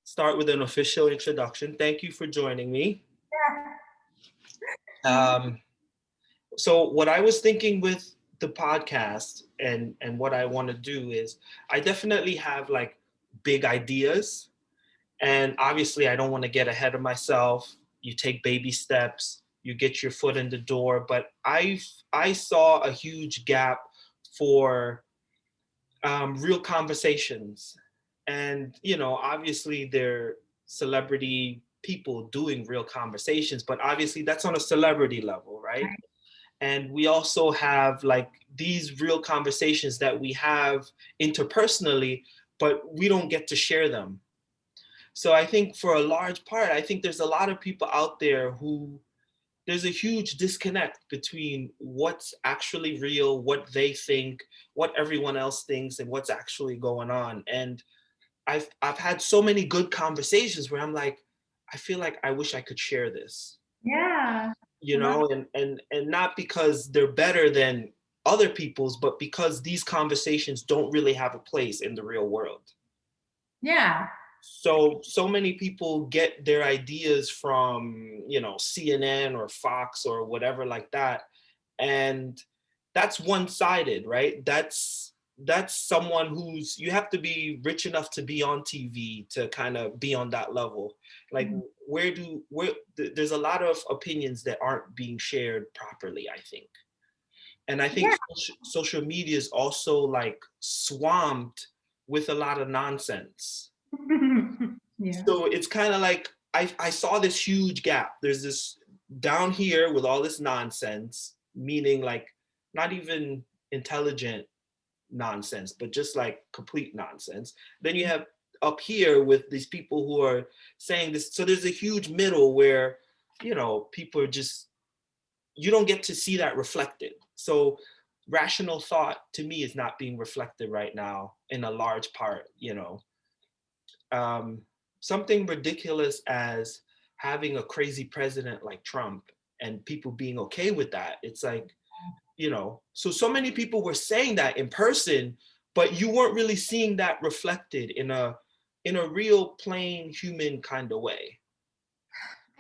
start with an official introduction. Thank you for joining me. Yeah. Um, so what I was thinking with the podcast and what I want to do is I definitely have like big ideas, and obviously I don't want to get ahead of myself. You take baby steps, you get your foot in the door, but I saw a huge gap for real conversations. And, obviously they're celebrity people doing real conversations, but obviously that's on a celebrity level, right? And we also have like these real conversations that we have interpersonally, but we don't get to share them. So I think for a large part, I think there's a lot of people out there who there's a huge disconnect between what's actually real, what they think, what everyone else thinks, and what's actually going on. And I've had so many good conversations where I'm like, I feel like I wish I could share this, Yeah. I love and not because they're better than other people's, but because these conversations don't really have a place in the real world. Yeah. So many people get their ideas from CNN or Fox or whatever like that, and that's one-sided, right? That's someone who's you have to be rich enough to be on TV to kind of be on that level. Like Mhm. there's a lot of opinions that aren't being shared properly, I think. And I think Yeah. social media is also like swamped with a lot of nonsense. Yeah. So it's kind of like I saw this huge gap. There's this down here with all this nonsense, meaning like not even intelligent nonsense, but just like complete nonsense. Then you have up here with these people who are saying this. So there's a huge middle where, people are just, you don't get to see that reflected. So rational thought to me is not being reflected right now in a large part. um, Something ridiculous as having a crazy president like Trump and people being okay with that. It's like, so many people were saying that in person, but you weren't really seeing that reflected in a real plain human kind of way.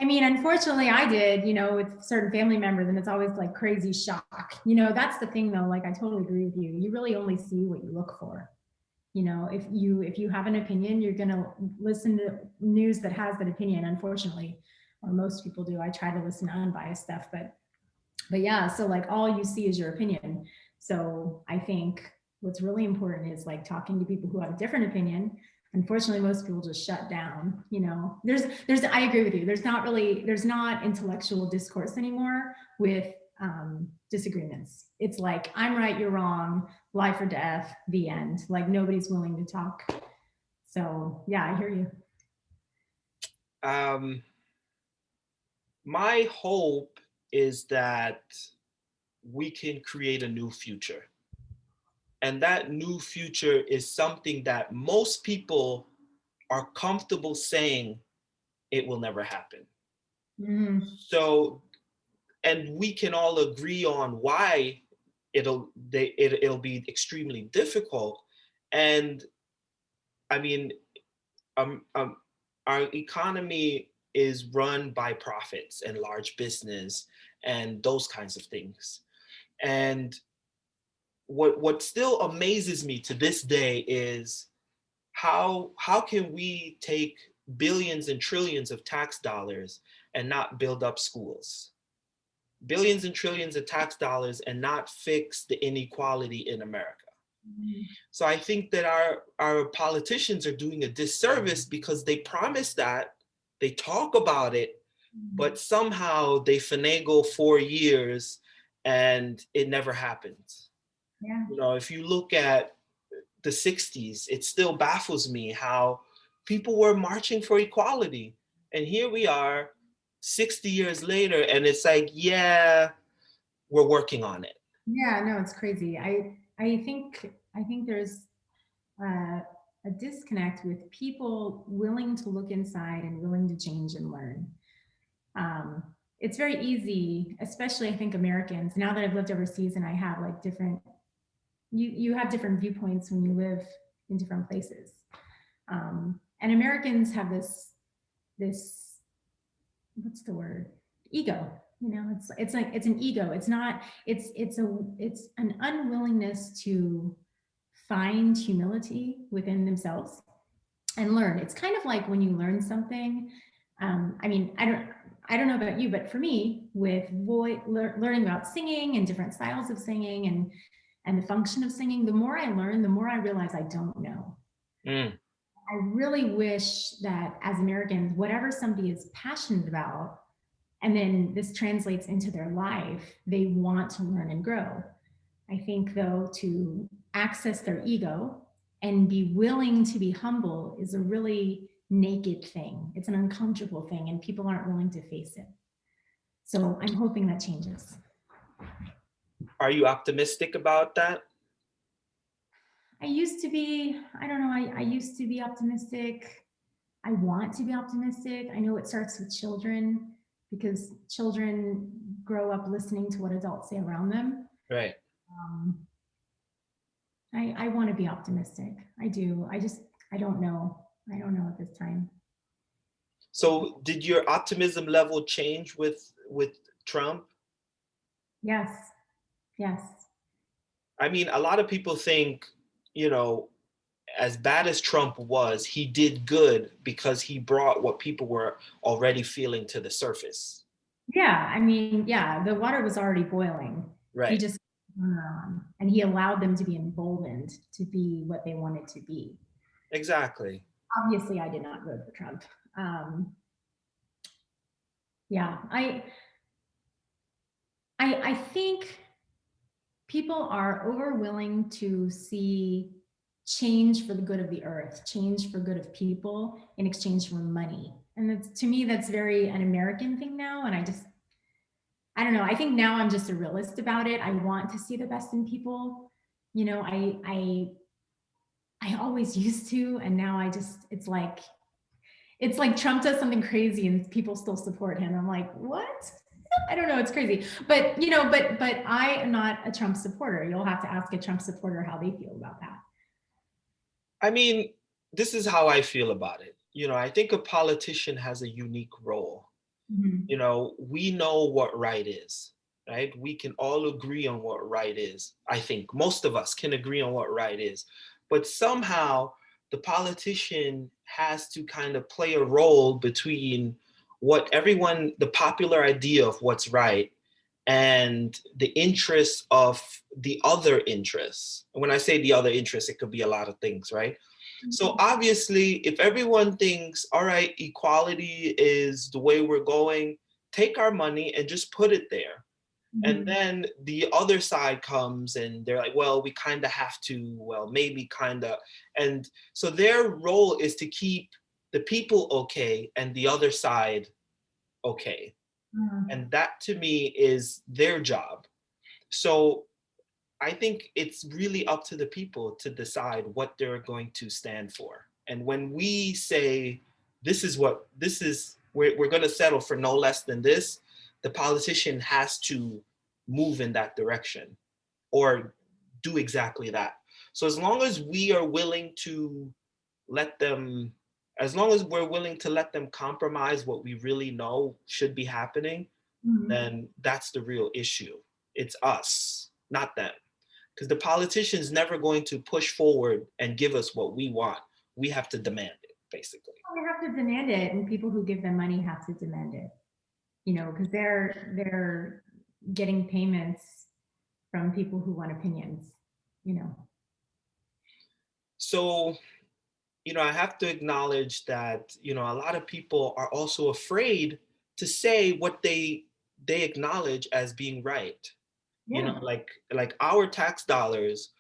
I mean, unfortunately, I did, with certain family members, and it's always like crazy shock. That's the thing though. Like, I totally agree with you. You really only see what you look for. If you have an opinion, you're gonna listen to news that has that opinion, unfortunately, or most people do. I try to listen to unbiased stuff, but yeah, so like all you see is your opinion. So I think what's really important is like talking to people who have a different opinion. Unfortunately, most people just shut down. There's I agree with you. There's not intellectual discourse anymore with disagreements. It's like, I'm right, you're wrong, life or death, the end. Like, nobody's willing to talk. So yeah, I hear you. Um, my hope is that we can create a new future. And that new future is something that most people are comfortable saying it will never happen. Mm-hmm. So, and we can all agree on why it'll be extremely difficult. And I mean, um, um, our economy is run by profits and large business and those kinds of things. And what still amazes me to this day is how can we take billions and trillions of tax dollars and not build up schools, billions and trillions of tax dollars and not fix the inequality in America? So I think that our politicians are doing a disservice because they promise that, they talk about it, but somehow they finagle 4 years and it never happens. Yeah. If you look at the 60s, it still baffles me how people were marching for equality. And here we are 60 years later, and it's like, yeah, we're working on it. Yeah, no, it's crazy. I think there's uh, a disconnect with people willing to look inside and willing to change and learn. Um, it's very easy, especially I think Americans. Now that I've lived overseas and I have like different, you have different viewpoints when you live in different places. And Americans have this, what's the word? Ego. You know, it's like it's an ego. It's not, it's an unwillingness to find humility within themselves and learn. It's kind of like when you learn something. I mean, I don't know about you, but for me, with learning about singing and different styles of singing and the function of singing, the more I learn, the more I realize I don't know. Mm. I really wish that as Americans, whatever somebody is passionate about, and then this translates into their life, they want to learn and grow. I think, though, to access their ego and be willing to be humble is a really naked thing. It's an uncomfortable thing, and people aren't willing to face it. So I'm hoping that changes. Are you optimistic about that? I used to be, I don't know, I used to be optimistic. I want to be optimistic. I know it starts with children because children grow up listening to what adults say around them. Right. Um, I want to be optimistic. I do. I don't know. I don't know at this time. So did your optimism level change with Trump? Yes. Yes. I mean, a lot of people think, you know, as bad as Trump was, he did good because he brought what people were already feeling to the surface. Yeah. I mean, yeah, the water was already boiling. He Right. just turned it on and he allowed them to be emboldened to be what they wanted to be. Exactly. Obviously, I did not vote for Trump. Yeah, I think people are over willing to see change for the good of the earth, change for good of people in exchange for money. And that's, to me, that's very an American thing now. And I don't know. I think now I'm just a realist about it. I want to see the best in people. You know, I always used to, and now it's like Trump does something crazy and people still support him. I'm like, what? I don't know. It's crazy. But you know, but I am not a Trump supporter. You'll have to ask a Trump supporter how they feel about that. I mean, this is how I feel about it. You know, I think a politician has a unique role. Mhm. You know, we know what right is, right? We can all agree on what right is. I think most of us can agree on what right is. But somehow the politician has to kind of play a role between what everyone, the popular idea of what's right, and the interests of the other interests. And when I say the other interests, it could be a lot of things, right? So obviously, if everyone thinks, all right, equality is the way we're going, take our money and just put it there. And Mhm. then the other side comes and they're like, well, we kind of have to, well, maybe kind of. And so their role is to keep the people okay and the other side okay. Mhm. And that to me is their job. So I think it's really up to the people to decide what they're going to stand for. And when we say, we're going to settle for no less than this, the politician has to move in that direction or do exactly that. So as long as we are willing to let them, as long as we're willing to let them compromise what we really know should be happening, Mhm. then that's the real issue. It's us, not them. Because the politician's never going to push forward and give us what we want. We have to demand it, basically. They have to demand it, and people who give them money have to demand it. You know, because they're getting payments from people who want opinions. You know. So, you know, I have to acknowledge that, you know, a lot of people are also afraid to say what they acknowledge as being right. You know, Yeah. like our tax dollars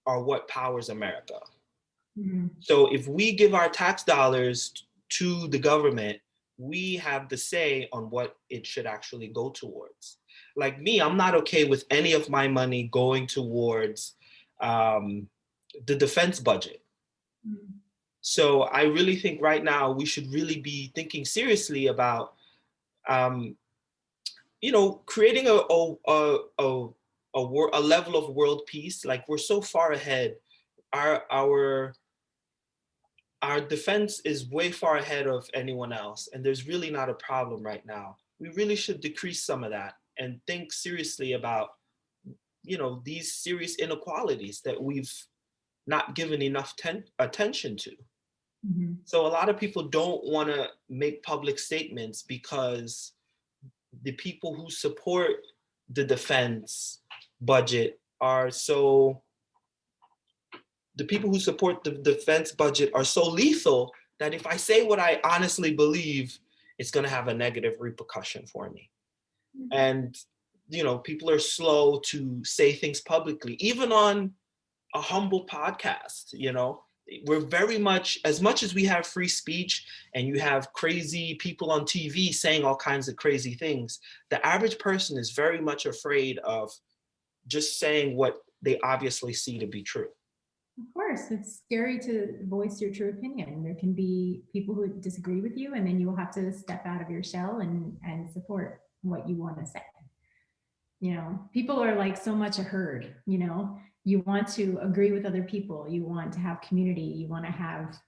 are what powers America. Mhm. So if we give our tax dollars to the government, we have the say on what it should actually go towards. Like me, I'm not okay with any of my money going towards um, the defense budget. Mhm. So I really think right now we should really be thinking seriously about, um, you know, creating a level of world peace. Like we're so far ahead. Our our defense is way far ahead of anyone else, and there's really not a problem right now. We really should decrease some of that and think seriously about, these serious inequalities that we've not given enough attention to. Mhm. So a lot of people don't want to make public statements because the people who support the defense budget are so the people who support the defense budget are so lethal that if I say what I honestly believe, it's going to have a negative repercussion for me. And people are slow to say things publicly, even on a humble podcast. We're very much as we have free speech and you have crazy people on TV saying all kinds of crazy things, the average person is very much afraid of just saying what they obviously see to be true. Of course, it's scary to voice your true opinion. There can be people who disagree with you, and then you will have to step out of your shell and support what you want to say. People are like so much a herd. You want to agree with other people, you want to have community, you want to have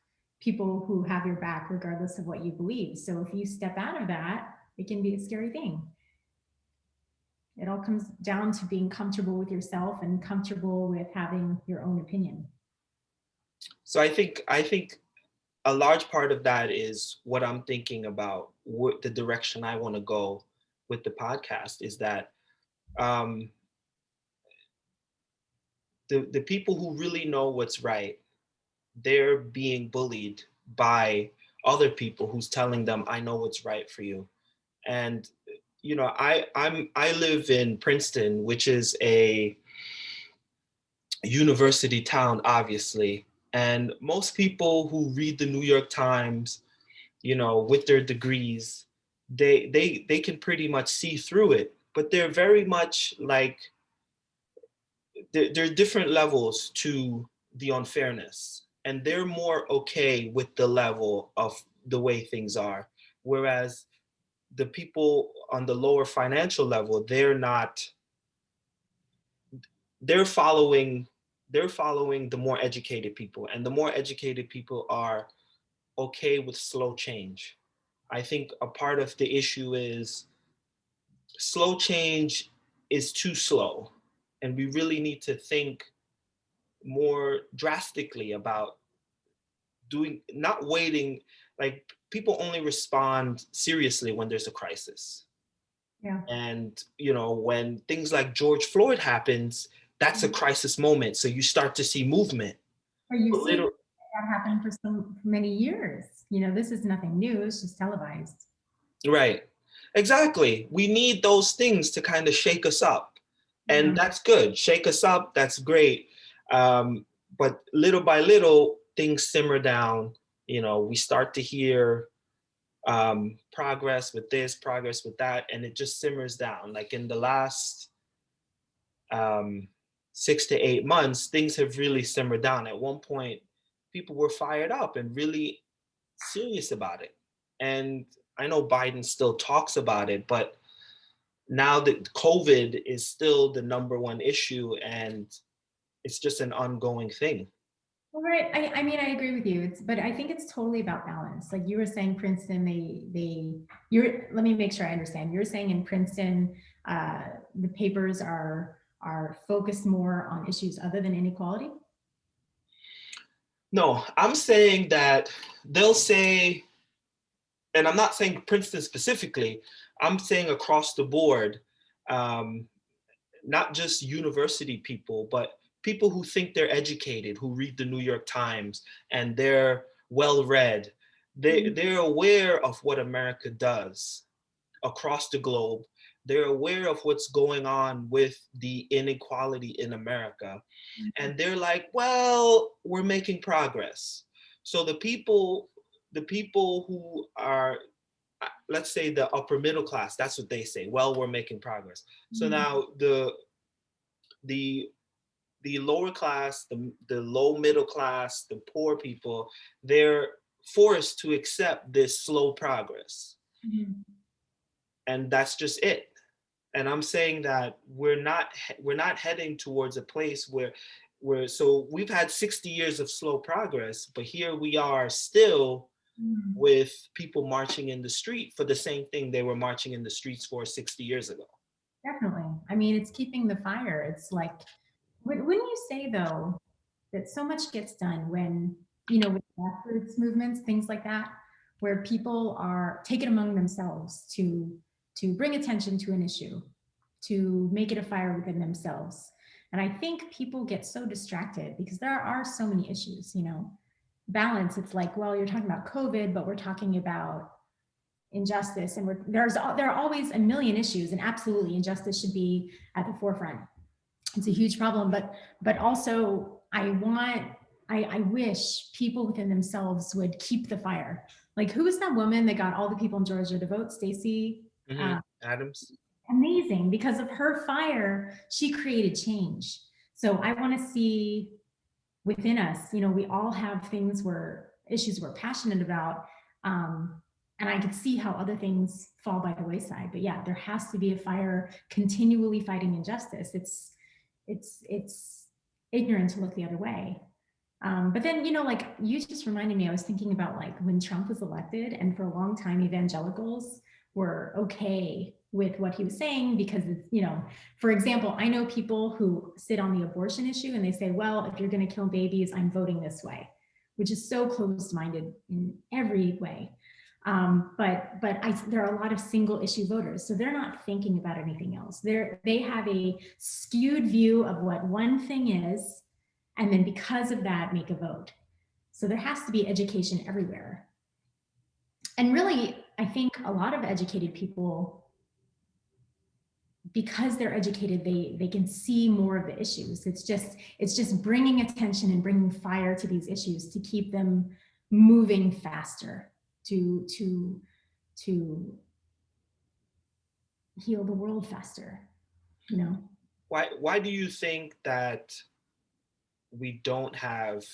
people who have your back regardless of what you believe. So if you step out of that, it can be a scary thing. It all comes down to being comfortable with yourself and comfortable with having your own opinion. So I think a large part of that is what I'm thinking about, what the direction I want to go with the podcast is that um, the people who really know what's right, they're being bullied by other people who's telling them, I know what's right for you. And I live in Princeton, which is a university town, obviously. And most people who read the New York Times, with their degrees, they can pretty much see through it. But they're very much like there are different levels to the unfairness, and they're more okay with the level of the way things are. Whereas the people on the lower financial level, they're not, they're following they're following the more educated people, and the more educated people are okay with slow change. I think a part of the issue is slow change is too slow, and we really need to think more drastically about doing, not waiting. Like, people only respond seriously when there's a crisis. Yeah. And when things like George Floyd happens, that's a crisis moment, so you start to see movement. Are you But seeing little that happen for many years? This is nothing new. It's just televised. Right, exactly, we need those things to kind of shake us up, and Yeah. that's good. Shake us up, that's great. But little by little things simmer down. We start to hear progress with this, progress with that, and it just simmers down. Like in the last um, 6 to 8 months, things have really simmered down. At one point, people were fired up and really serious about it. And I know Biden still talks about it, but now that COVID is still the number one issue, and it's just an ongoing thing. Well, right. I mean, I agree with you. But I think it's totally about balance. Like you were saying, Princeton, let me make sure I understand. You're saying in Princeton, uh, the papers are focused more on issues other than inequality. No, I'm saying that they'll say, and I'm not saying Princeton specifically, I'm saying across the board, um, not just university people, but people who think they're educated, who read the New York Times and they're well read. They're aware of what America does across the globe. They're aware of what's going on with the inequality in America. And they're like, well, we're making progress. So the people who are, let's say, the upper middle class, that's what they say. Well, we're making progress. So now the the lower class, the low middle class, the poor people, they're forced to accept this slow progress. Mhm. And that's just it. And I'm saying that we're not heading towards a place where so we've had 60 years of slow progress, but here we are still with people marching in the street for the same thing they were marching in the streets for 60 years ago. Definitely. I mean, it's keeping the fire. It's like, wouldn't you say though, that so much gets done when, with grassroots movements, things like that, where people are taken among themselves to bring attention to an issue, to make it a fire within themselves. And I think people get so distracted because there are so many issues, balance. It's like, well, you're talking about COVID, but we're talking about injustice, and there are always a million issues, and absolutely injustice should be at the forefront. It's a huge problem, but also I wish people within themselves would keep the fire. Like, who was that woman that got all the people in Georgia to vote? Stacey Adams. Amazing. Because of her fire, she created change. So I want to see within us, we all have issues we're passionate about. And I could see how other things fall by the wayside. But yeah, there has to be a fire continually fighting injustice. It's ignorant to look the other way. But then, like you just reminded me, I was thinking about like when Trump was elected, and for a long time, evangelicals were okay with what he was saying because it's, for example, I know people who sit on the abortion issue and they say, well, if you're going to kill babies, I'm voting this way, which is so closed-minded in every way. But there are a lot of single issue voters, so they're not thinking about anything else. They have a skewed view of what one thing is, and then because of that, make a vote. So there has to be education everywhere. And really, I think a lot of educated people, because they're educated, they can see more of the issues. It's just bringing attention and bringing fire to these issues to keep them moving faster, to heal the world faster, Why do you think that we don't have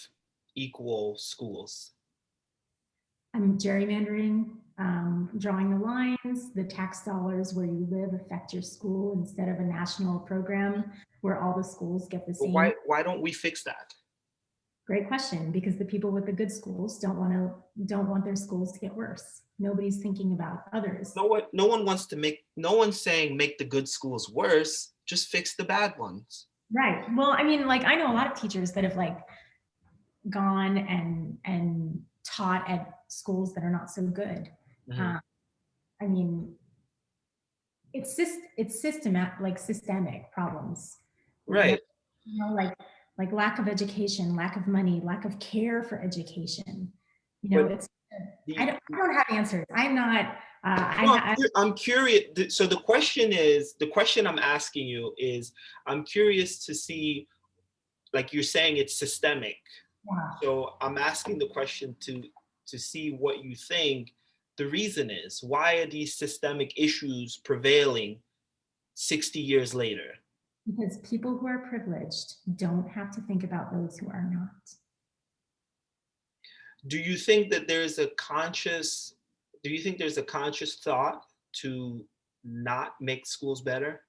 equal schools? Gerrymandering, drawing the lines, the tax dollars where you live affect your school instead of a national program where all the schools get the same. Why don't we fix that? Great question, because the people with the good schools don't want their schools to get worse. Nobody's thinking about others. No one's saying make the good schools worse, just fix the bad ones. Right. Well, I mean, like I know a lot of teachers that have like gone and taught at schools that are not so good. Mm-hmm. I mean, it's systemic problems. Right. Like lack of education, lack of money, lack of care for education. I don't have answers. I'm not. I'm curious. So the question I'm asking you is, I'm curious to see, like you're saying, it's systemic. Yeah. So I'm asking the question to see what you think the reason is. Why are these systemic issues prevailing 60 years later? Because people who are privileged don't have to think about those who are not. Do you think there's a conscious thought to not make schools better?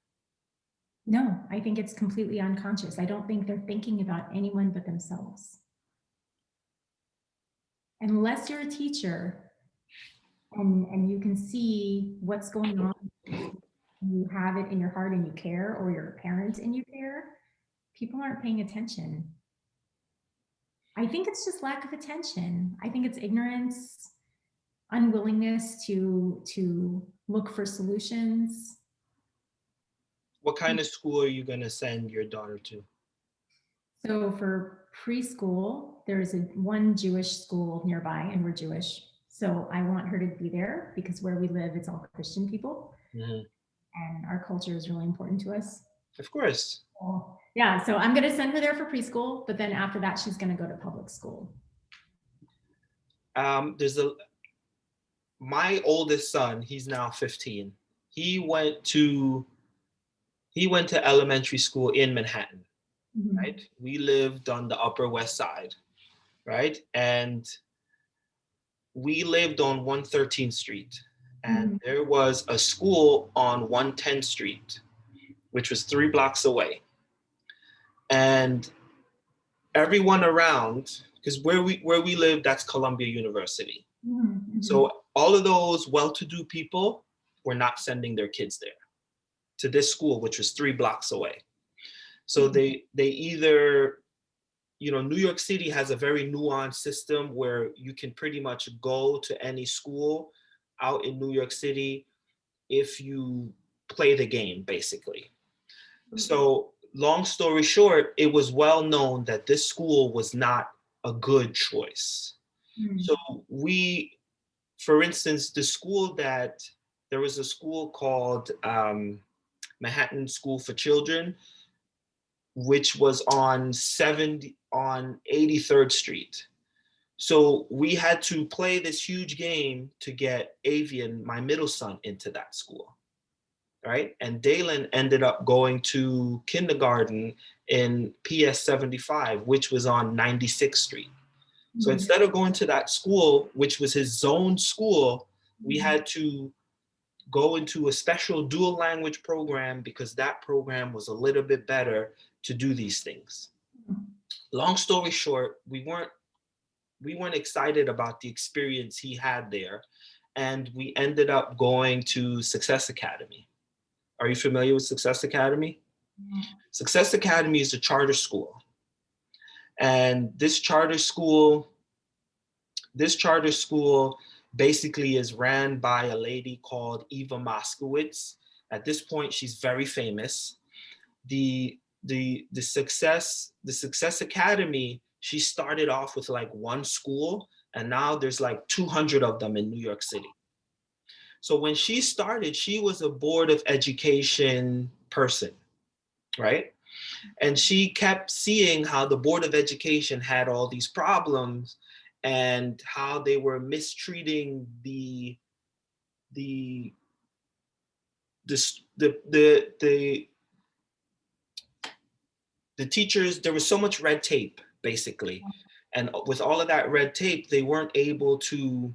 No, I think it's completely unconscious. I don't think they're thinking about anyone but themselves. Unless you're a teacher and you can see what's going on, you have it in your heart and you care, or you're a parent and you care, people aren't paying attention. I think it's just lack of attention. I think it's ignorance, unwillingness to look for solutions. What kind of school are you going to send your daughter to? So for preschool, there's one Jewish school nearby, and we're Jewish. So I want her to be there because where we live, it's all Christian people. Mm-hmm. And our culture is really important to us. Of course. Yeah, so I'm going to send her there for preschool, but then after that, she's going to go to public school. My oldest son, he's now 15. He went to elementary school in Manhattan, mm-hmm. right? We lived on the Upper West Side, right? And we lived on 113th Street. And mm-hmm. there was a school on 110th Street, which was 3 blocks away. And everyone around, because where we live, that's Columbia University. Mm-hmm. So all of those well-to-do people were not sending their kids there to this school, which was 3 blocks away. So they either, New York City has a very nuanced system where you can pretty much go to any school out in New York City if you play the game, basically. So, long story short, it was well known that this school was not a good choice. Mm-hmm. So, for instance, there was a school called Manhattan School for Children, which was on 83rd Street. So we had to play this huge game to get Avian, my middle son, into that school, right? And Dalen ended up going to kindergarten in PS 75, which was on 96th Street. So instead of going to that school, which was his zone school, we had to go into a special dual language program because that program was a little bit better to do these things. Long story short, we weren't excited about the experience he had there, and we ended up going to Success Academy. Are you familiar with Success Academy? Success Academy is a charter school. And this charter school basically is ran by a lady called Eva Moskowitz. At this point, she's very famous. The Success Academy, she started off with like one school, and now there's like 200 of them in New York City. So when she started, she was a board of education person, right? And she kept seeing how the board of education had all these problems and how they were mistreating the the the the teachers. There was so much red tape, basically, and with all of that red tape, they weren't able to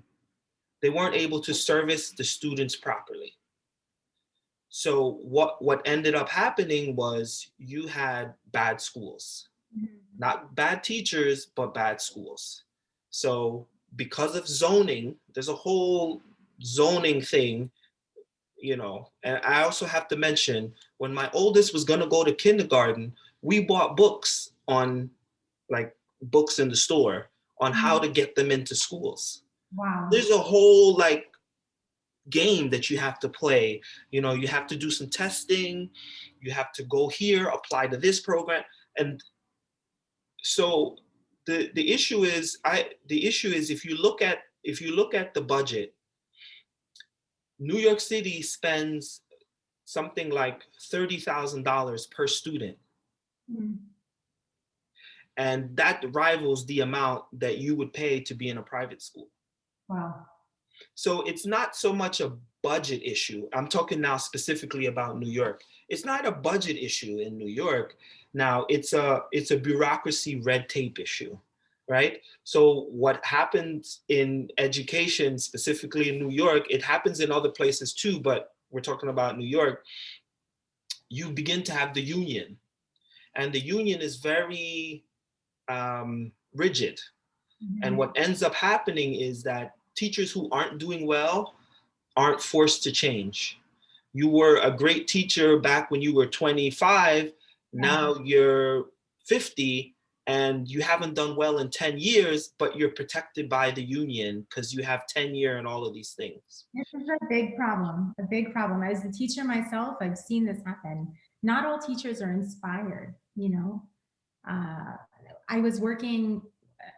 service the students properly. So what ended up happening was you had bad schools, not bad teachers, but bad schools. So because of zoning, there's a whole zoning thing, and I also have to mention, when my oldest was going to go to kindergarten, we bought books in the store on how to get them into schools. Wow. There's a whole game that you have to play. You have to do some testing, you have to go here, apply to this program. And so the issue is if you look at the budget, New York City spends something like $30,000 per student. And that rivals the amount that you would pay to be in a private school. Wow. So it's not so much a budget issue. I'm talking now specifically about New York. It's not a budget issue in New York. Now it's a bureaucracy, red tape issue, right? So what happens in education, specifically in New York, it happens in other places too, but we're talking about New York. You begin to have the union, and the union is very rigid. And what ends up happening is that teachers who aren't doing well aren't forced to change. You were a great teacher back when you were 25, now you're 50, and you haven't done well in 10 years, but you're protected by the union because you have tenure and all of these things. This is a big problem, a big problem. As a teacher myself, I've seen this happen. Not all teachers are inspired, I was working,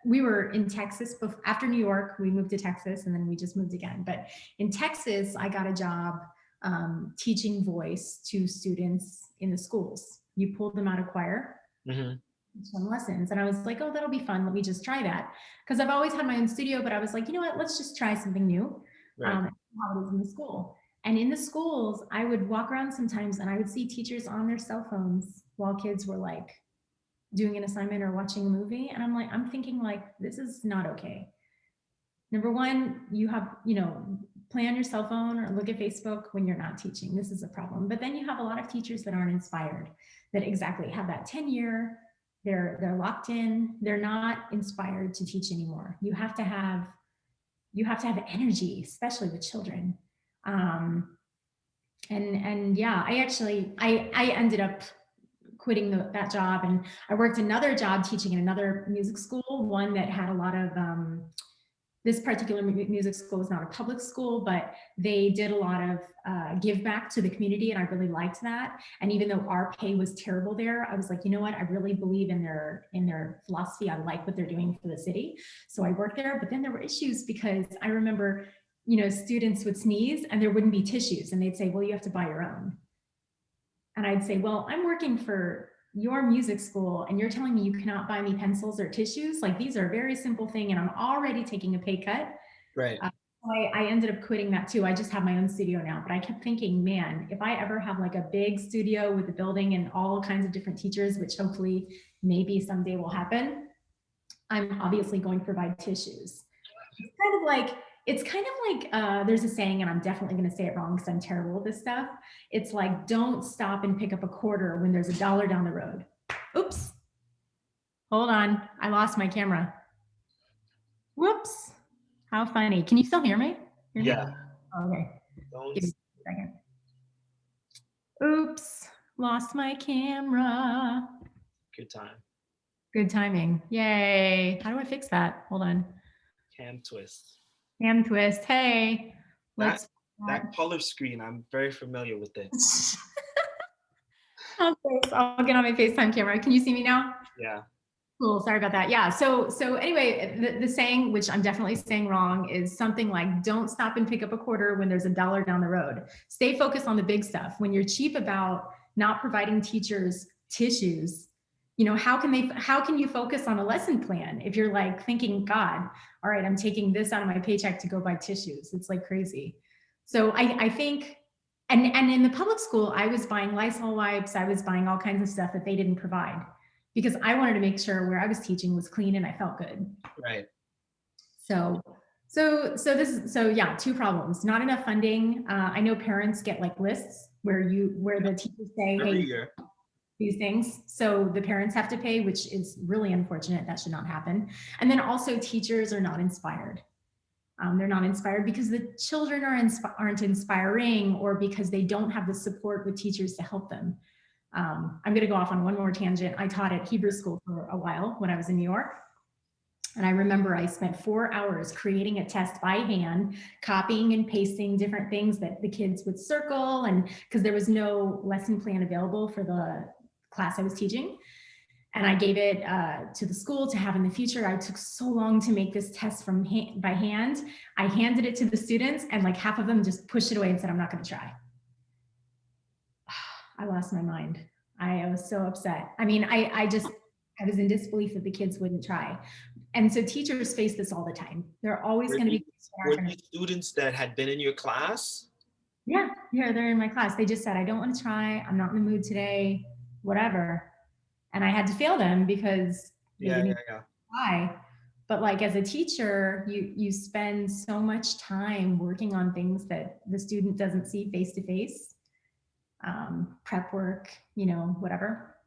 we were in Texas after New York, we moved to Texas, and then we just moved again. But in Texas, I got a job teaching voice to students in the schools. You pulled them out of choir, some lessons. And I was like, oh, that'll be fun. Let me just try that. Because I've always had my own studio, but I was like, you know what, let's just try something new. Right. How it is in the school. And in the schools, I would walk around sometimes and I would see teachers on their cell phones while kids were like doing an assignment or watching a movie. And I'm thinking like, this is not okay. Number one, you have, play on your cell phone or look at Facebook when you're not teaching. This is a problem. But then you have a lot of teachers that aren't inspired, that exactly have that tenure, They're locked in. They're not inspired to teach anymore. You have to have energy, especially with children. Um, and yeah, I ended up quitting that job, and I worked another job teaching in another music school, one that had a lot of this particular music school was not a public school, but they did a lot of give back to the community, and I really liked that. And even though our pay was terrible there, I was like, you know what? I really believe in their philosophy. I like what they're doing for the city, so I worked there. But then there were issues because I remember, students would sneeze and there wouldn't be tissues, and they'd say, "Well, you have to buy your own." And I'd say, "Well, I'm working for your music school and you're telling me you cannot buy me pencils or tissues? Like, these are a very simple thing and I'm already taking a pay cut." Right. I ended up quitting that too. I just have my own studio now, but I kept thinking, man, if I ever have like a big studio with a building and all kinds of different teachers, which hopefully maybe someday will happen, I'm obviously going to provide tissues. It's kind of like there's a saying, and I'm definitely going to say it wrong because I'm terrible with this stuff. It's like, don't stop and pick up a quarter when there's $1 down the road. Oops. Hold on. I lost my camera. Whoops. How funny. Can you still hear me? Yeah. Oh, okay. Don't. Give me a second. Oops. Lost my camera. Good time. Good timing. Yay. How do I fix that? Hold on. Cam twist. Cam twist. Hey. Let's. That color screen, I'm very familiar with it. Okay, so I'll get on my FaceTime camera. Can you see me now? Yeah. Cool. Sorry about that. Yeah. So anyway, the saying, which I'm definitely saying wrong, is something like, don't stop and pick up a quarter when there's $1 down the road. Stay focused on the big stuff. When you're cheap about not providing teachers tissues, how can you focus on a lesson plan if you're like thinking, God, all right, I'm taking this out of my paycheck to go buy tissues. It's like crazy. So I think, and in the public school, I was buying Lysol wipes. I was buying all kinds of stuff that they didn't provide, because I wanted to make sure where I was teaching was clean and I felt good. Right. So yeah, two problems: not enough funding. I know parents get like lists where the teachers say, Every "Hey, year. these things," so the parents have to pay, which is really unfortunate. That should not happen. And then also, teachers are not inspired. They're not inspired because the children aren't inspiring, or because they don't have the support with teachers to help them. I'm going to go off on one more tangent. I taught at Hebrew school for a while when I was in New York. And I remember I spent 4 hours creating a test by hand, copying and pasting different things that the kids would circle. And because there was no lesson plan available for the class I was teaching. And I gave it to the school to have in the future. I took so long to make this test by hand. I handed it to the students, and like half of them just pushed it away and said, "I'm not going to try." I lost my mind. I was so upset. I mean, I was in disbelief that the kids wouldn't try. And so teachers face this all the time. They're always going to be. Were these students that had been in your class? Yeah, they're in my class. They just said, "I don't want to try. I'm not in the mood today, whatever." And I had to fail them because they didn't try. But like, as a teacher, you spend so much time working on things that the student doesn't see face to face. Prep work, whatever.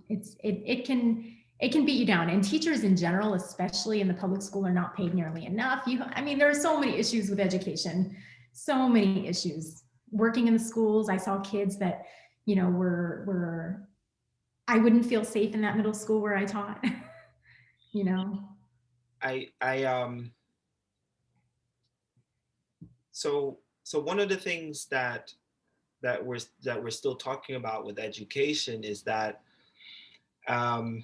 It can beat you down. And teachers in general, especially in the public school, are not paid nearly enough. There are so many issues with education, so many issues. Working in the schools, I saw kids that, were I wouldn't feel safe in that middle school where I taught. So one of the things that we're still talking about with education is that the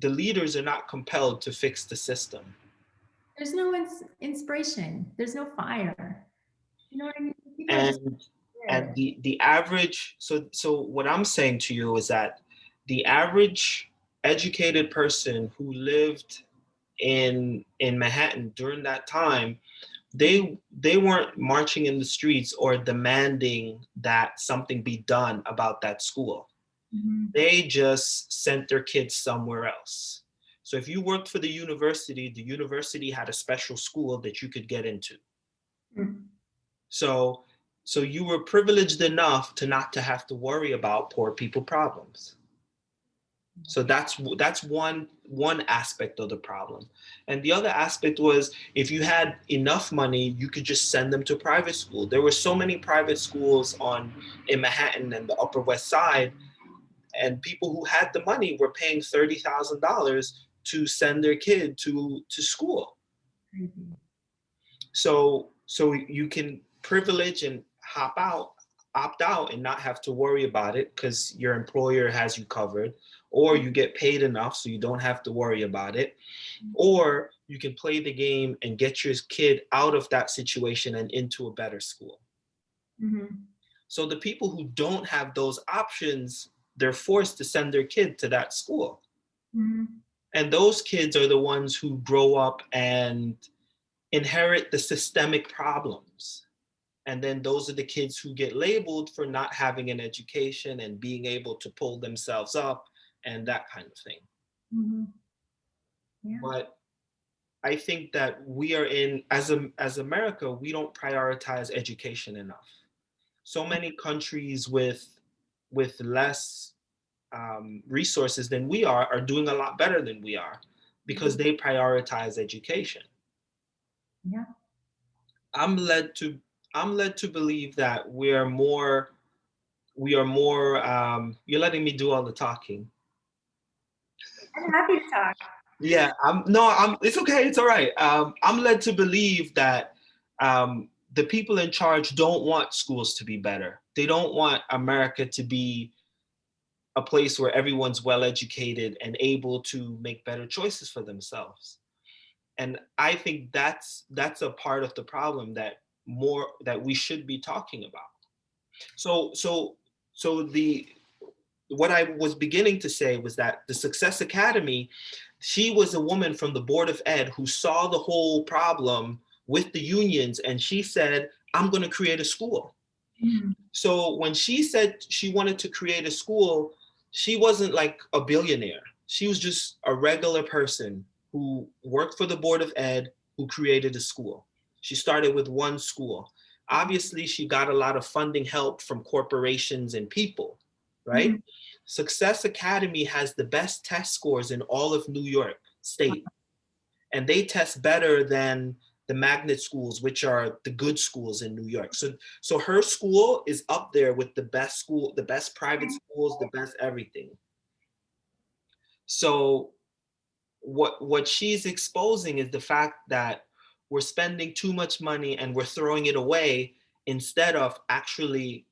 leaders are not compelled to fix the system. There's no inspiration. There's no fire. You know what I mean? And the average, so what I'm saying to you is that the average educated person who lived in Manhattan during that time, they weren't marching in the streets or demanding that something be done about that school. Mm-hmm. They just sent their kids somewhere else. So if you worked for the university had a special school that you could get into. Mm-hmm. So you were privileged enough to not to have to worry about poor people problems. So that's one aspect of the problem. And the other aspect was, if you had enough money, you could just send them to private school. There were so many private schools on in Manhattan and the Upper West Side, and people who had the money were paying $30,000 to send their kid to school. Crazy. So you can privilege and opt out and not have to worry about it because your employer has you covered, or you get paid enough so you don't have to worry about it, or you can play the game and get your kid out of that situation and into a better school. Mm-hmm. So the people who don't have those options, they're forced to send their kid to that school. Mm-hmm. And those kids are the ones who grow up and inherit the systemic problems. And then those are the kids who get labeled for not having an education and being able to pull themselves up and that kind of thing. Mm-hmm. Yeah. But I think that we are in, as America, we don't prioritize education enough. So many countries with less resources than we are doing a lot better than we are because they prioritize education. Yeah. I'm led to I'm led to believe that we are more you're letting me do all the talking. I'm happy to talk. Yeah, I'm it's okay, it's all right. I'm led to believe that the people in charge don't want schools to be better. They don't want America to be a place where everyone's well educated and able to make better choices for themselves. And I think that's a part of the problem that we should be talking about. So so so the what I was beginning to say was that the Success Academy, she was a woman from the Board of Ed who saw the whole problem with the unions, and she said, I'm going to create a school. Mm-hmm. So when she said she wanted to create a school, she wasn't like a billionaire. She was just a regular person who worked for the Board of Ed who created a school. She started with one school. Obviously, she got a lot of funding help from corporations and people, right? Mm-hmm. Success Academy has the best test scores in all of New York State, and they test better than the magnet schools, which are the good schools in New York. So her school is up there with the best school, the best private schools, the best everything. So what she's exposing is the fact that we're spending too much money and we're throwing it away instead of actually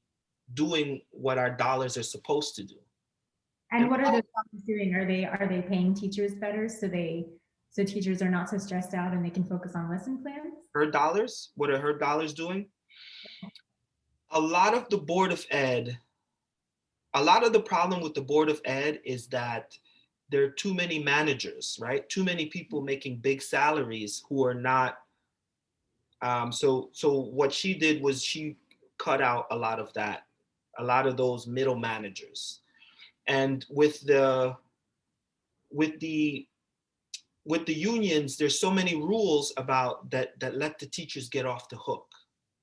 doing what our dollars are supposed to do. And And what are the schools doing? Are they paying teachers better so teachers are not so stressed out and they can focus on lesson plans? her dollars, what are her dollars doing? A lot of the Board of Ed, a lot of the problem with the Board of Ed is that there are too many managers, right? Too many people making big salaries who are not. So what she did was she cut out a lot of that, a lot of those middle managers, and with the with the unions, there's so many rules about that let the teachers get off the hook,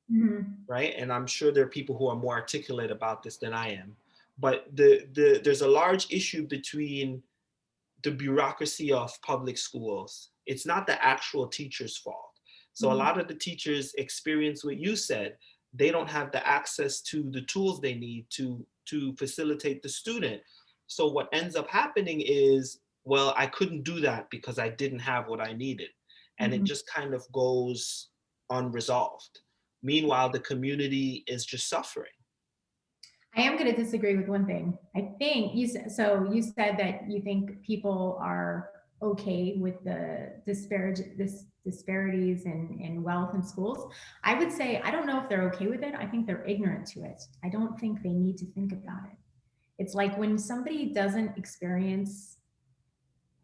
Mm-hmm. right? And I'm sure there are people who are more articulate about this than I am. But there's a large issue between the bureaucracy of public schools. It's not the actual teacher's fault. So a Mm-hmm. lot of the teachers experience what you said. They don't have the access to the tools they need to facilitate the student. So what ends up happening is, well, I couldn't do that because I didn't have what I needed. And it Mm-hmm. just kind of goes unresolved. Meanwhile, the community is just suffering. I am going to disagree with one thing. I think you said that you think people are okay with the disparities in wealth in schools. I would say I don't know if they're okay with it. I think they're ignorant to it. I don't think they need to think about it. It's like when somebody doesn't experience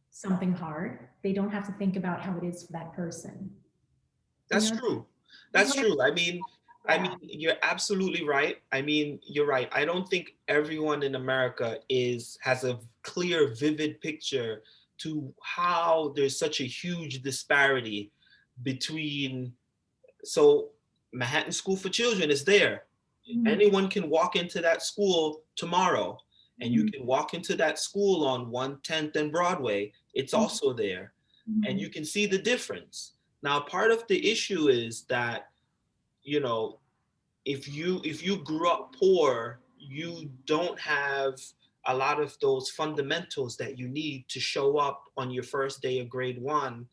something hard, they don't have to think about how it is for that person. Do you That's know? true. That's That's what I, true. I mean, yeah. you're absolutely right. I mean, you're right. I don't think everyone in America has a clear, vivid picture to how there's such a huge disparity between. So Manhattan School for Children is there. Mhm. Anyone can walk into that school tomorrow, And you can walk into that school on 110th and Broadway, it's also there. And you can see the difference. Now, part of the issue is that, you know, if you grew up poor, you don't have a lot of those fundamentals that you need to show up on your first day of grade one.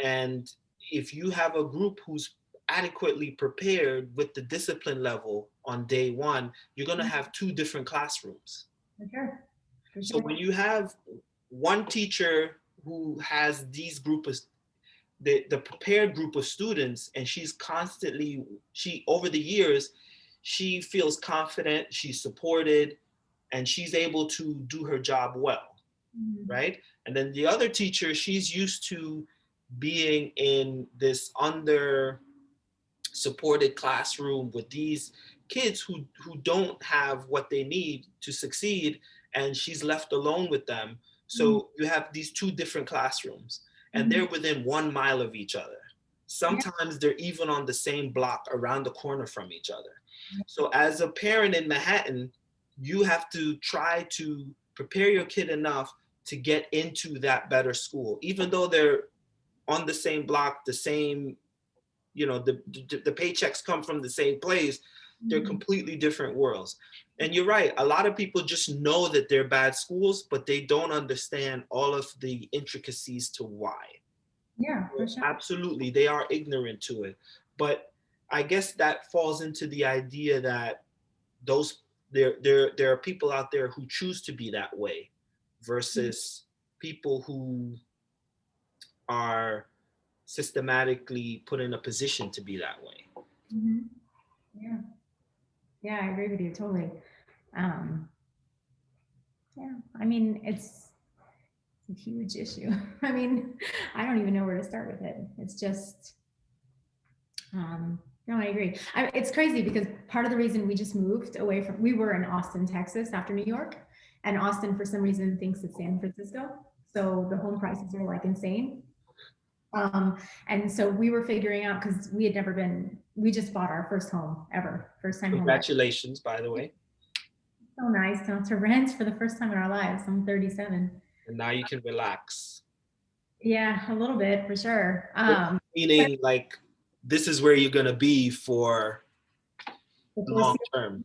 And if you have a group who's adequately prepared with the discipline level on day one, you're going to have two different classrooms. For sure. For So sure. when you have one teacher who has these group of the prepared group of students, and she's constantly, she over the years, she feels confident, she's supported, and she's able to do her job well, right? And then the other teacher, she's used to being in this under supported classroom with these kids who don't have what they need to succeed, and she's left alone with them. So you have these two different classrooms, and they're within 1 mile of each other. Yeah. Sometimes they're even on the same block around the corner from each other. So as a parent in Manhattan, you have to try to prepare your kid enough to get into that better school, even though they're on the same block, the same, you know, the paychecks come from the same place. They're completely different worlds. And you're right, a lot of people just know that they're bad schools, but they don't understand all of the intricacies to why. Yeah, for sure. Absolutely, they are ignorant to it. But I guess that falls into the idea that those there are people out there who choose to be that way versus people who are systematically put in a position to be that way. Yeah. Yeah, I agree with you totally. Um, yeah, I mean, it's a huge issue. I mean, I don't even know where to start with it. It's just, no, I agree. It's crazy because part of the reason we just moved away from, we were in Austin, Texas after New York, and Austin for some reason thinks it's San Francisco. So the home prices are like insane. And so we were figuring out, because we had never been, we just bought our first home ever, first time home. Congratulations, by the way. So nice to rent for the first time in our lives. I'm 37. And now you can relax. Yeah, a little bit for sure. Meaning, like, this is where you're going to be for long term.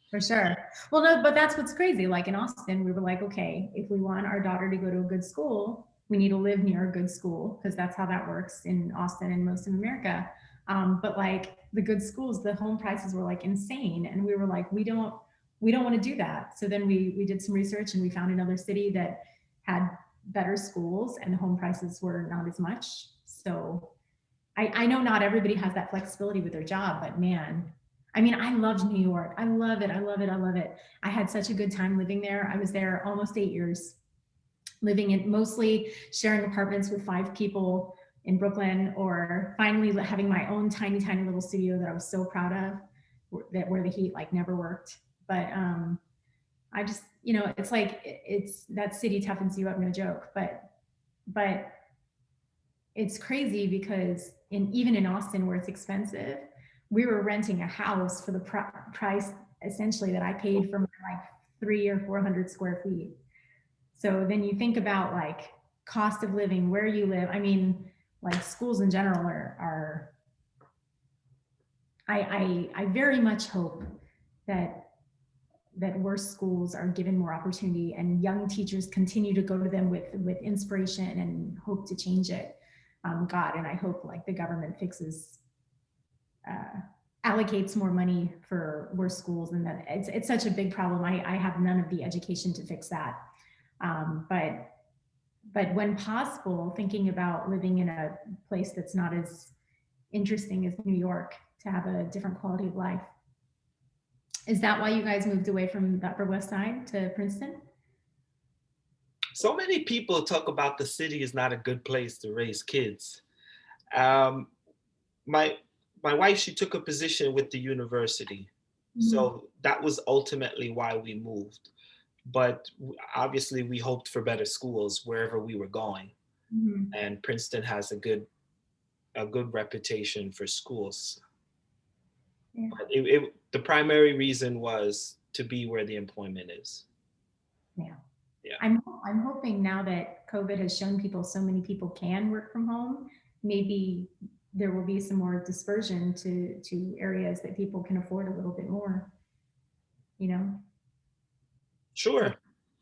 For sure. Well, no, but that's what's crazy. Like in Austin, we were like, okay, if we want our daughter to go to a good school, we need to live near a good school, because that's how that works in Austin and most of America. But like the good schools, the home prices were like insane, and we were like, we don't want to do that. So then we did some research and we found another city that had better schools and the home prices were not as much. So I know not everybody has that flexibility with their job, but man, I mean, I loved New York. I love it. I love it. I love it. I had such a good time living there. I was there almost 8 years, living in mostly sharing apartments with 5 people in Brooklyn, or finally having my own tiny, tiny little studio that I was so proud of, that where the heat like never worked. But I just, it's like, it's that city toughens you up, no joke. But it's crazy because even in Austin, where it's expensive, we were renting a house for the price essentially that I paid for my like 300 or 400 square feet. So then you think about like cost of living, where you live. I mean, like schools in general are I very much hope that worse schools are given more opportunity and young teachers continue to go to them with inspiration and hope to change it. God, and I hope like the government allocates more money for worse schools, and that it's such a big problem. I have none of the education to fix that. But when possible, thinking about living in a place that's not as interesting as New York to have a different quality of life. Is that why you guys moved away from the Upper West Side to Princeton? So many people talk about the city is not a good place to raise kids. Um, my my wife, she took a position with the university, so that was ultimately why we moved. But obviously, we hoped for better schools wherever we were going, and Princeton has a good reputation for schools. Yeah. But the primary reason was to be where the employment is. Yeah. Yeah. I'm hoping now that COVID has shown people so many people can work from home, maybe there will be some more dispersion to areas that people can afford a little bit more, you know, for Sure.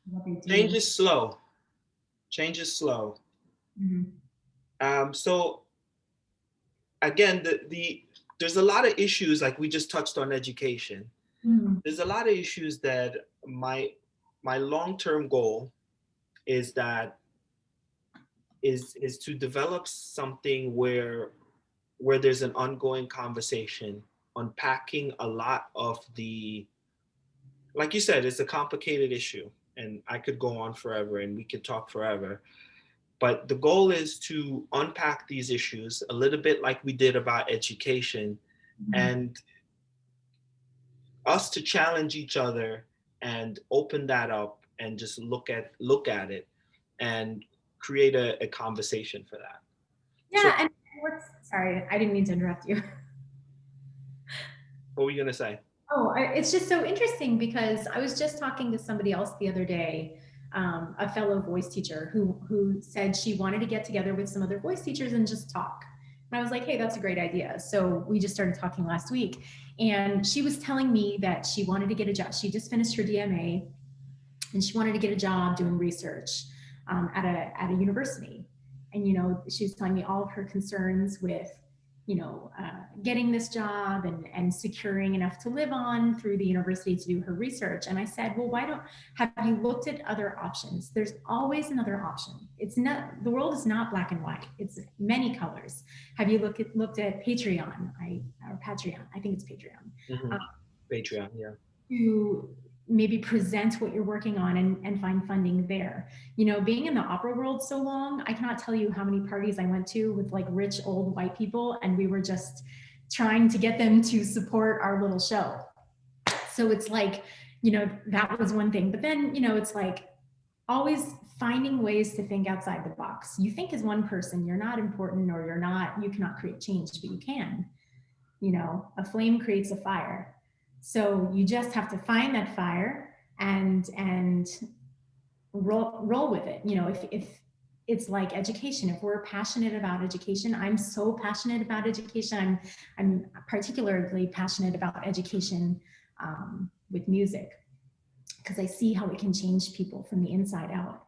what they Change do. is slow. Change is slow. Mhm. So again, the there's a lot of issues, like we just touched on education. Mhm. There's a lot of issues that my long-term goal is that is to develop something where there's an ongoing conversation, unpacking a lot of the, like you said, it's a complicated issue, and I could go on forever and we could talk forever. But the goal is to unpack these issues a little bit like we did about education, Mhm. and us to challenge each other and open that up and just look at it and create a conversation for that. So Yeah, and what's sorry, I didn't mean to interrupt you. what were you gonna say? Oh, it's just so interesting because I was just talking to somebody else the other day, a fellow voice teacher who said she wanted to get together with some other voice teachers and just talk. And I was like, hey, that's a great idea. So we just started talking last week, and she was telling me that she wanted to get a job. She just finished her DMA, and she wanted to get a job doing research at a university. And she was telling me all of her concerns with getting this job and securing enough to live on through the university to do her research. And I said, well, why don't have you looked at other options? There's always another option. It's not, the world is not black and white, it's many colors. Have you looked at Patreon? Or Patreon, I think it's Patreon. Hmm. Patreon, yeah. To maybe present what you're working on and find funding there. Being in the opera world so long, I cannot tell you how many parties I went to with like rich old white people, and we were just trying to get them to support our little show. So it's like, that was one thing. But then, it's like always finding ways to think outside the box. You think as one person, you're not important, or you cannot create change, but you can. A flame creates a fire. So you just have to find that fire and roll with it. If it's like education, if we're passionate about education, I'm so passionate about education. I'm particularly passionate about education with music, because I see how it can change people from the inside out.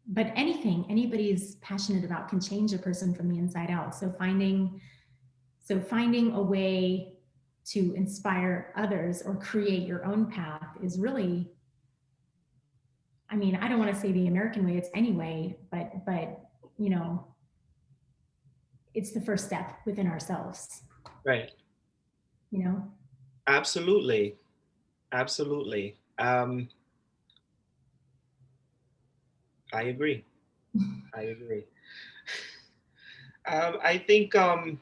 But anybody's passionate about can change a person from the inside out. So finding a way to inspire others or create your own path is really, I mean, I don't want to say the American way, it's any way, but you know, it's the first step within ourselves, Right. you know? Absolutely. Absolutely. I agree. I agree. I think I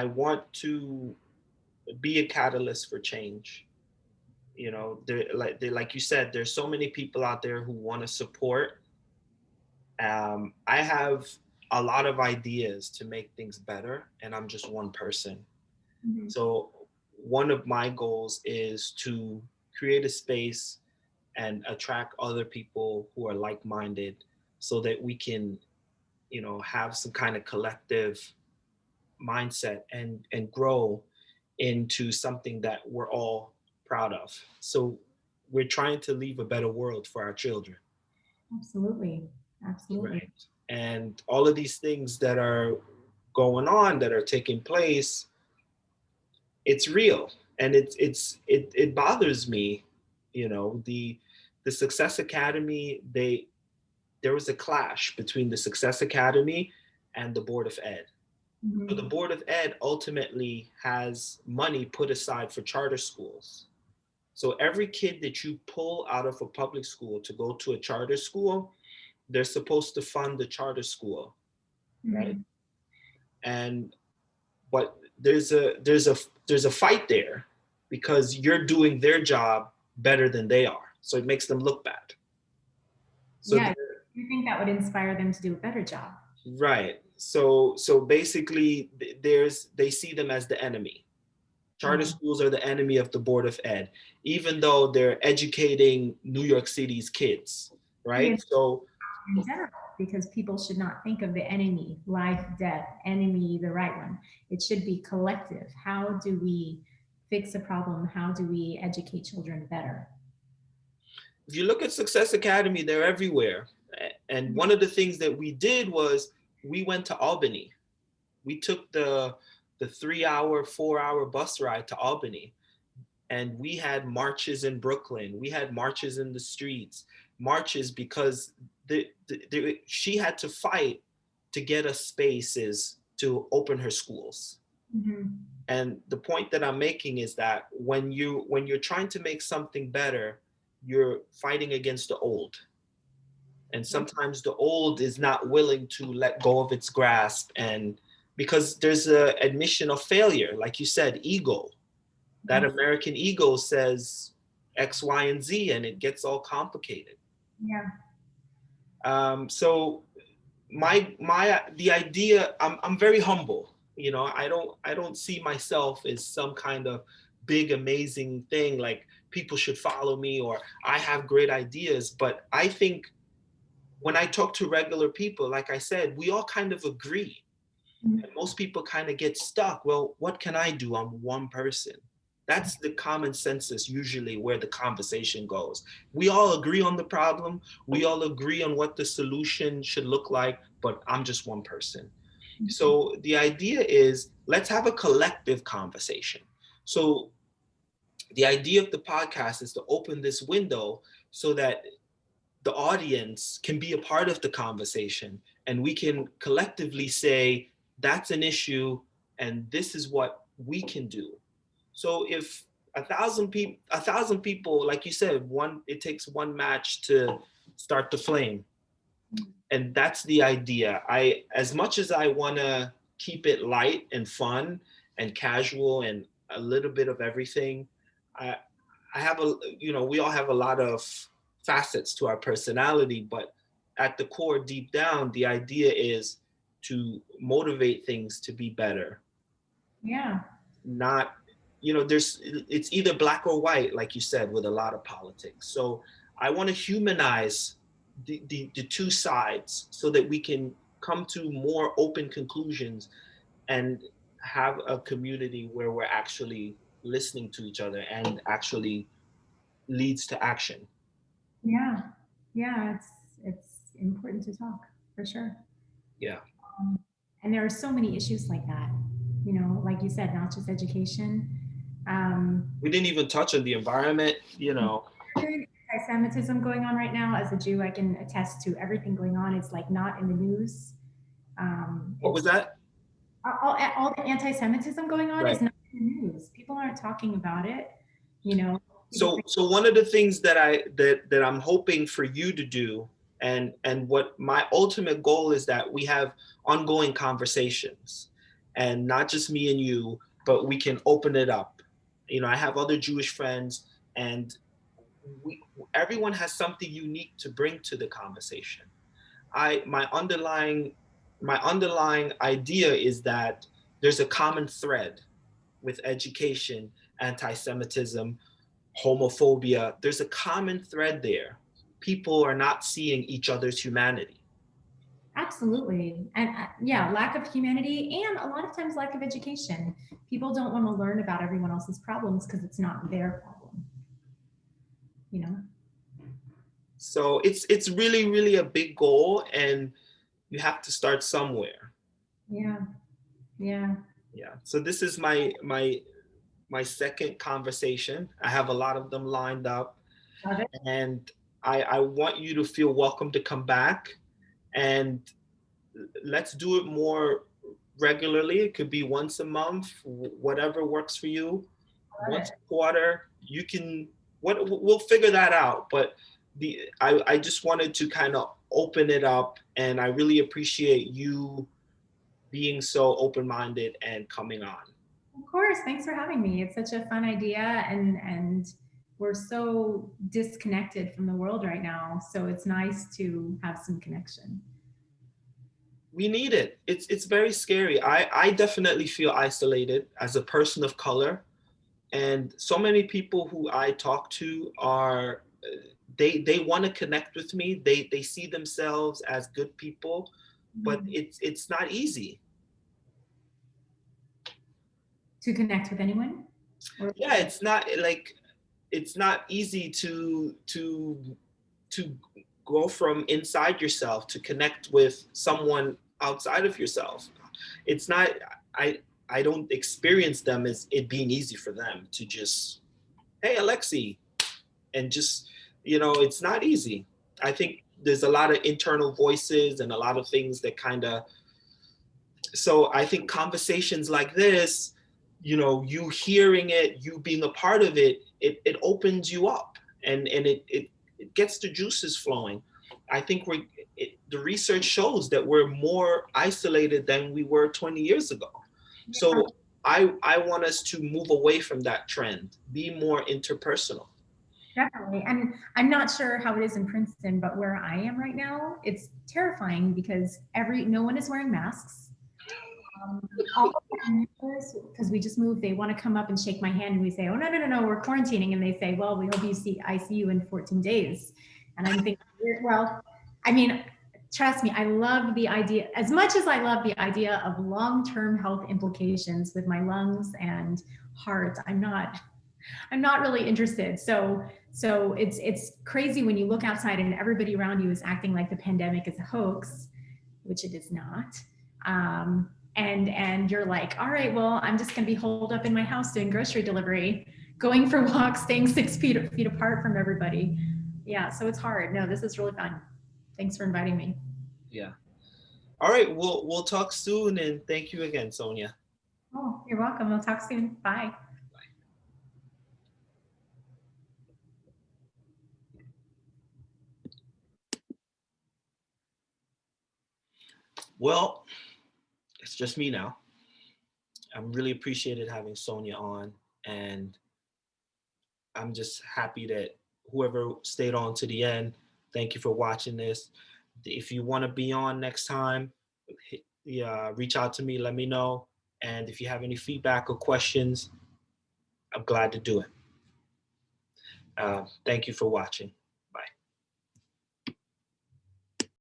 want to be a catalyst for change. Like you said, there's so many people out there who want to support. I have a lot of ideas to make things better, and I'm just one person. Mhm. So one of my goals is to create a space and attract other people who are like-minded, so that we can, have some kind of collective mindset and grow into something that we're all proud of. So we're trying to leave a better world for our children. Absolutely. Absolutely. Right. And all of these things that are going on, that are taking place, it's real. And it bothers me. The Success Academy, there was a clash between the Success Academy and the Board of Ed. So the Mhm. Board of Ed ultimately has money put aside for charter schools. So every kid that you pull out of a public school to go to a charter school, they're supposed to fund the charter school, right? Mhm. And but there's a fight there, because you're doing their job better than they are. So it makes them look bad. So Yeah. You think that would inspire them to do a better job? right. So basically, they see them as the enemy. Charter Yeah. schools are the enemy of the Board of Ed, even though they're educating New York City's kids, Yeah, right? So in general, because people should not think of the enemy, life, death, enemy, the right one. It should be collective. How do we fix a problem? How do we educate children better? if you look at Success Academy, they're everywhere. And one of the things that we did was we went to Albany. We took the 3 hour, 4 hour bus ride to Albany, and we had marches in Brooklyn. We had marches in the streets, marches because she had to fight to get us spaces to open her schools. Mm-hmm. And the point that I'm making is that when you're trying to make something better, you're fighting against the old. And sometimes the old is not willing to let go of its grasp, and because there's a admission of failure, like you said, ego. That Yes. American ego says X, Y, and Z, and it gets all complicated. Yeah. So my the idea, I'm very humble. I don't see myself as some kind of big amazing thing like people should follow me or I have great ideas. But I think when I talk to regular people, like I said, we all kind of agree. And most people kind of get stuck. Well, what can I do? I'm one person. That's the common census, usually where the conversation goes. We all agree on the problem. We all agree on what the solution should look like, but I'm just one person. So the idea is let's have a collective conversation. So the idea of the podcast is to open this window so that the audience can be a part of the conversation and we can collectively say that's an issue and this is what we can do. So if a thousand people, like you said, it takes one match to start the flame. And that's the idea. I as much as I want to keep it light and fun and casual and a little bit of everything, I I have we all have a lot of facets to our personality, but at the core, deep down, the idea is to motivate things to be better. Yeah. Not, it's either black or white, like you said, with a lot of politics. So I want to humanize the two sides so that we can come to more open conclusions and have a community where we're actually listening to each other and actually leads to action. Yeah. Yeah. It's important to talk for sure. Yeah. And there are so many issues like that, like you said, not just education. Um, We didn't even touch on the environment. Anti-Semitism going on right now. As a Jew, I can attest to everything going on. It's like not in the news. What was It's that? all the anti-Semitism going on Right. is not in the news. People aren't talking about it. You know, people So think, so one of the things that I'm hoping for you to do, and what my ultimate goal is, that we have ongoing conversations, and not just me and you, but we can open it up. I have other Jewish friends, and we everyone has something unique to bring to the conversation. I my underlying idea is that there's a common thread with education, anti-Semitism, homophobia. There's a common thread there. People are not seeing each other's humanity. absolutely, and yeah, lack of humanity, and a lot of times lack of education. People don't want to learn about everyone else's problems because it's not their problem. You know. So it's really, really a big goal, and you have to start somewhere. Yeah. Yeah. Yeah. So this is my second conversation. I have a lot of them lined up, Love it. and I want you to feel welcome to come back, and let's do it more regularly. It could be once a month, whatever works for you. Love Once it. a quarter, you can. We'll figure that out. But I just wanted to kind of open it up, and I really appreciate you being so open minded and coming on. Of course. Thanks for having me. It's such a fun idea, and we're so disconnected from the world right now. So it's nice to have some connection. we need it. It's very scary. I definitely feel isolated as a person of color, and so many people who I talk to are they want to connect with me. They see themselves as good people, but Mhm. it's not easy. To connect with anyone? Or Yeah, it's not like it's not easy to go from inside yourself to connect with someone outside of yourself. It's not I I don't experience them as it being easy for them to just, hey Alexi, and just, it's not easy. I think there's a lot of internal voices and a lot of things that kind of, so I think conversations like this, you hearing it, you being a part of it, it opens you up, and it gets the juices flowing. I think the research shows that we're more isolated than we were 20 years ago. yeah, So I want us to move away from that trend, be more interpersonal. definitely. And I'm not sure how it is in Princeton, but where I am right now, it's terrifying because no one is wearing masks. All because we just moved, they want to come up and shake my hand, and we say, "Oh no, no, no, no, we're quarantining," and they say, "Well, we hope I see you in 14 days." And I'm thinking, well, I mean, trust me, I love the idea as much as I love the idea of long-term health implications with my lungs and heart. I'm not really interested. So it's crazy when you look outside and everybody around you is acting like the pandemic is a hoax, which it is not. And you're like, all right, well, I'm just going to be holed up in my house doing grocery delivery, going for walks, staying 6 feet apart from everybody. Yeah, so it's hard. No, this is really fun. Thanks for inviting me. Yeah. All right, we'll talk soon, and thank you again, Sonia. Oh, you're welcome. We'll talk soon. Bye. Well, it's just me now. I'm really appreciated having Sonia on, and I'm just happy that whoever stayed on to the end, thank you for watching this. If you want to be on next time, yeah, reach out to me, let me know. And if you have any feedback or questions, I'm glad to do it. Thank you for watching.